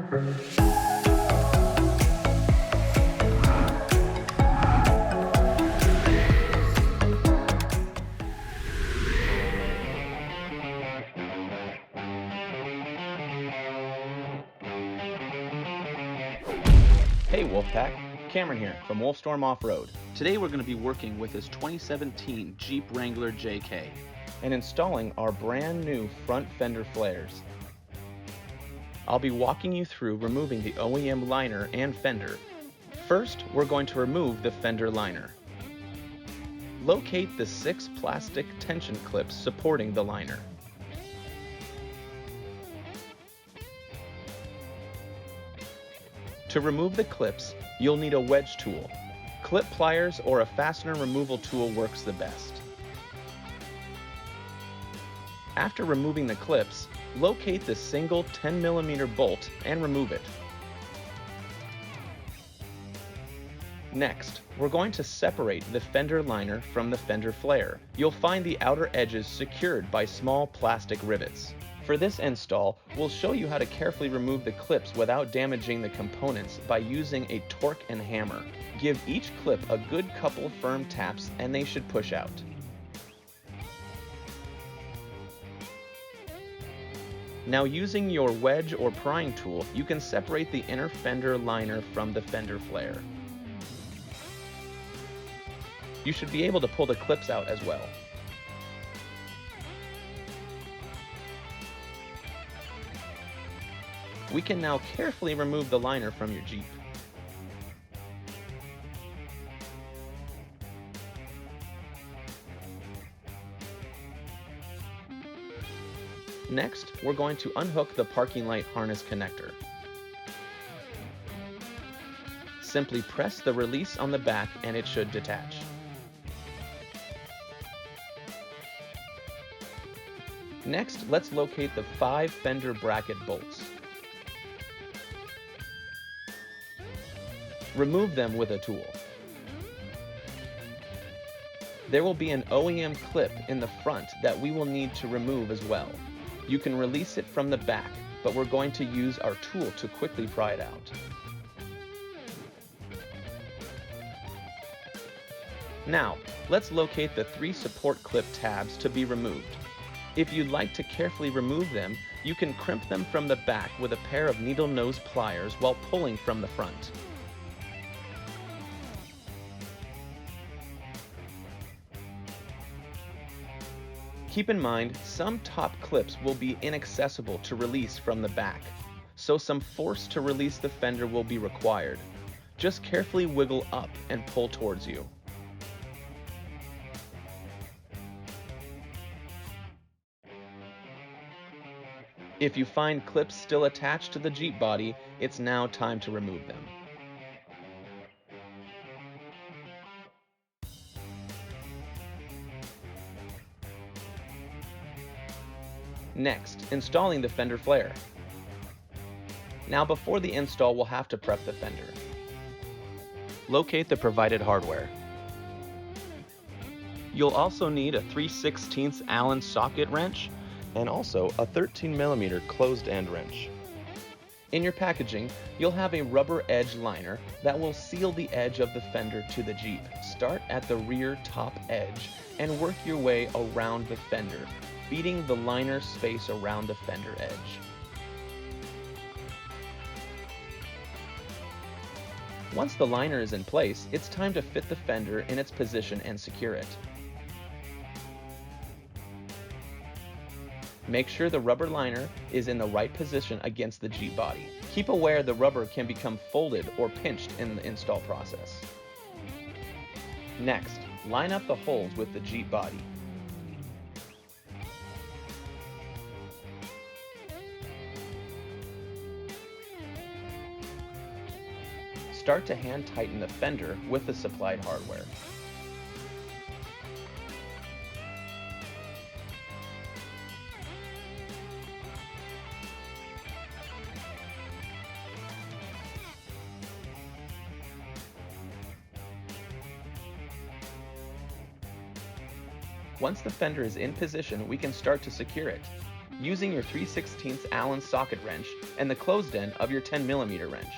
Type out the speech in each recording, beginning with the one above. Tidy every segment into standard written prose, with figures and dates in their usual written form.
Hey Wolfpack, Cameron here from Wolfstorm Offroad. Today we're going to be working with this 2017 Jeep Wrangler JK and installing our brand new front fender flares. I'll be walking you through removing the OEM liner and fender. First, we're going to remove the fender liner. Locate the 6 plastic tension clips supporting the liner. To remove the clips, you'll need a wedge tool. Clip pliers or a fastener removal tool works the best. After removing the clips, locate the single 10mm bolt and remove it. Next, we're going to separate the fender liner from the fender flare. You'll find the outer edges secured by small plastic rivets. For this install, we'll show you how to carefully remove the clips without damaging the components by using a torque and hammer. Give each clip a good couple firm taps and they should push out. Now using your wedge or prying tool, you can separate the inner fender liner from the fender flare. You should be able to pull the clips out as well. We can now carefully remove the liner from your Jeep. Next, we're going to unhook the parking light harness connector. Simply press the release on the back and it should detach. Next, let's locate the 5 fender bracket bolts. Remove them with a tool. There will be an OEM clip in the front that we will need to remove as well. You can release it from the back, but we're going to use our tool to quickly pry it out. Now, let's locate the 3 support clip tabs to be removed. If you'd like to carefully remove them, you can crimp them from the back with a pair of needle nose pliers while pulling from the front. Keep in mind, some top clips will be inaccessible to release from the back, so some force to release the fender will be required. Just carefully wiggle up and pull towards you. If you find clips still attached to the Jeep body, it's now time to remove them. Next, installing the fender flare. Now before the install, we'll have to prep the fender. Locate the provided hardware. You'll also need a 3/16 Allen socket wrench and also a 13mm closed end wrench. In your packaging, you'll have a rubber edge liner that will seal the edge of the fender to the Jeep. Start at the rear top edge and work your way around the fender, feeding the liner space around the fender edge. Once the liner is in place, it's time to fit the fender in its position and secure it. Make sure the rubber liner is in the right position against the Jeep body. Keep aware the rubber can become folded or pinched in the install process. Next, line up the holes with the Jeep body. Start to hand tighten the fender with the supplied hardware. Once the fender is in position, we can start to secure it. Using your 3/16 Allen socket wrench and the closed end of your 10mm wrench.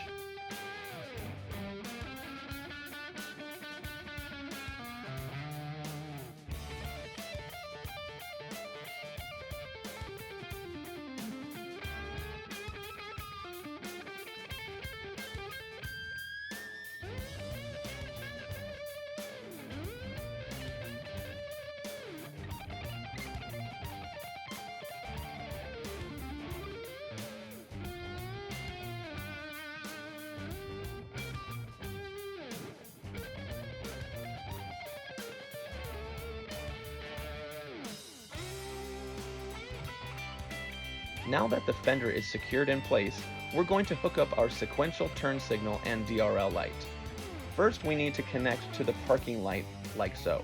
Now that the fender is secured in place, we're going to hook up our sequential turn signal and DRL light. First, we need to connect to the parking light like so.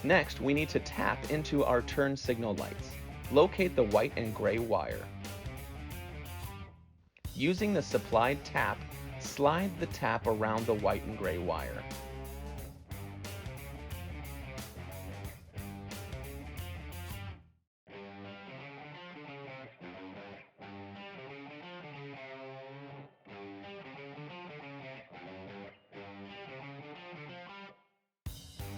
Next, we need to tap into our turn signal lights. Locate the white and gray wire. Using the supplied tap, slide the tap around the white and gray wire.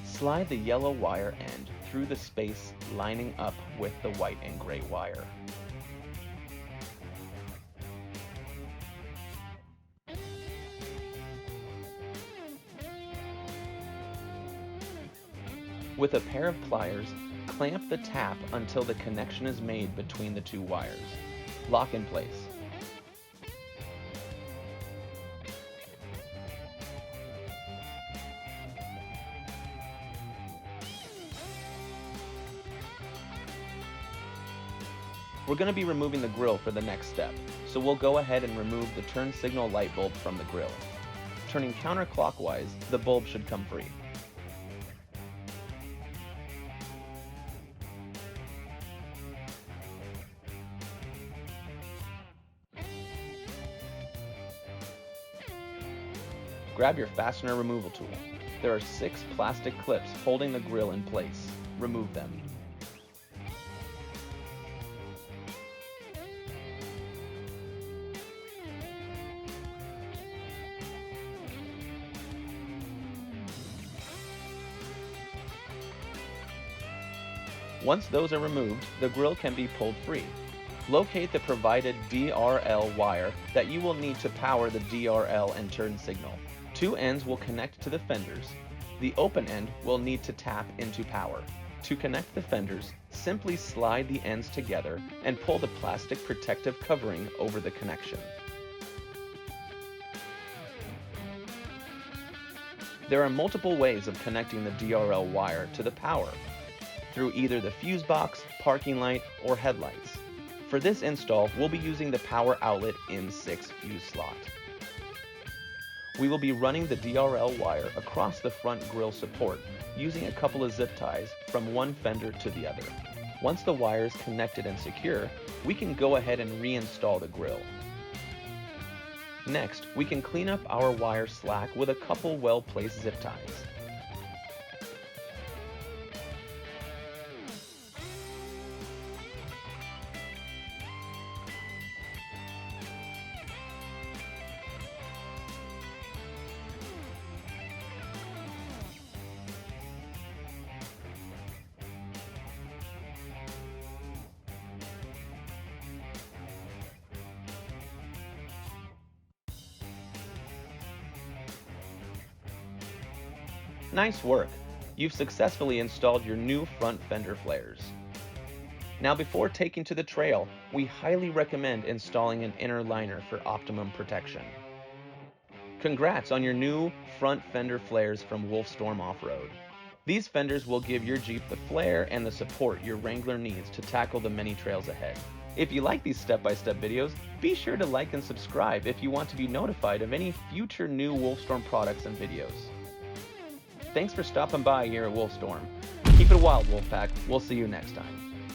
Slide the yellow wire end through the space lining up with the white and gray wire. With a pair of pliers, clamp the tap until the connection is made between the two wires. Lock in place. We're going to be removing the grill for the next step, so we'll go ahead and remove the turn signal light bulb from the grill. Turning counterclockwise, the bulb should come free. Grab your fastener removal tool. There are 6 plastic clips holding the grill in place. Remove them. Once those are removed, the grill can be pulled free. Locate the provided DRL wire that you will need to power the DRL and turn signal. 2 ends will connect to the fenders. The open end will need to tap into power. To connect the fenders, simply slide the ends together and pull the plastic protective covering over the connection. There are multiple ways of connecting the DRL wire to the power, through either the fuse box, parking light, or headlights. For this install, we'll be using the power outlet in 6 fuse slot. We will be running the DRL wire across the front grille support using a couple of zip ties from one fender to the other. Once the wire is connected and secure, we can go ahead and reinstall the grille. Next, we can clean up our wire slack with a couple well-placed zip ties. Nice work! You've successfully installed your new front fender flares. Now before taking to the trail, we highly recommend installing an inner liner for optimum protection. Congrats on your new front fender flares from Wolfstorm Offroad. These fenders will give your Jeep the flair and the support your Wrangler needs to tackle the many trails ahead. If you like these step-by-step videos, be sure to like and subscribe if you want to be notified of any future new Wolfstorm products and videos. Thanks for stopping by here at Wolfstorm. Keep it wild, Wolfpack. We'll see you next time.